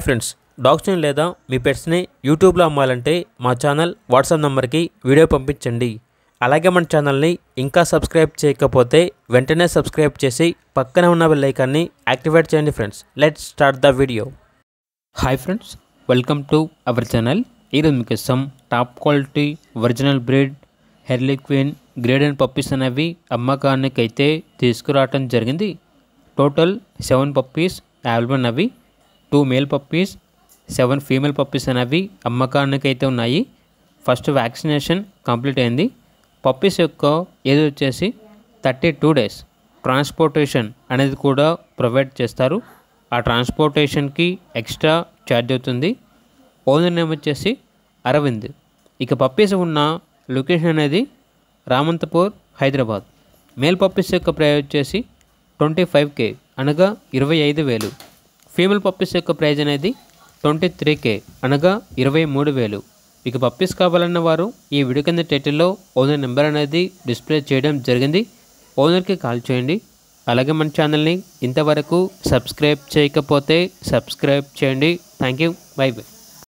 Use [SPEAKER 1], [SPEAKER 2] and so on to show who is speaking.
[SPEAKER 1] Friends, డాగ్స్ని లేదా మీ పెట్స్ని యూట్యూబ్లో అమ్మాలంటే మా ఛానల్ వాట్సాప్ నెంబర్కి వీడియో పంపించండి. అలాగే మన ఛానల్ని ఇంకా సబ్స్క్రైబ్ చేయకపోతే వెంటనే సబ్స్క్రైబ్ చేసి పక్కనే ఉన్న బెల్ ఐకాన్ని యాక్టివేట్ చేయండి. Friends, let's start the video. Hi friends, welcome to our channel. ఈరోజు మీకోసం top quality original breed Hurley queen grade and puppies అనేవి అమ్మకానికి అయితే తీసుకురావటం జరిగింది. టోటల్ 7 పప్పీస్ అవైలబుల్ ఉన్నవి. 2 మేల్ పప్పీస్, 7 ఫీమేల్ పప్పీస్ అనేవి అమ్మకానికి అయితే ఉన్నాయి. ఫస్ట్ వ్యాక్సినేషన్ కంప్లీట్ అయింది. పప్పీస్ యొక్క ఏజ్ వచ్చేసి 32 డేస్. ట్రాన్స్పోర్టేషన్ అనేది కూడా ప్రొవైడ్ చేస్తారు. ఆ ట్రాన్స్పోర్టేషన్కి ఎక్స్ట్రా ఛార్జ్ అవుతుంది. ఓనర్ నేమ్ వచ్చేసి అరవింద్. ఇక పప్పీస్ ఉన్న లొకేషన్ అనేది రామంతపూర్, హైదరాబాద్. మేల్ పప్పీస్ యొక్క ప్రైస్ వచ్చేసి 25K అనగా 25,000. ఫీమేల్ పప్పీస్ యొక్క ప్రైజ్ అనేది 23K అనగా 23,000. ఇక పప్పీస్ కావాలన్న వారు ఈ వీడియో కింద టైటిల్లో ఓనర్ నెంబర్ అనేది డిస్ప్లే చేయడం జరిగింది. ఓనర్కి కాల్ చేయండి. అలాగే మన ఛానల్ని ఇంతవరకు సబ్స్క్రైబ్ చేయకపోతే సబ్స్క్రైబ్ చేయండి. Thank you. By by.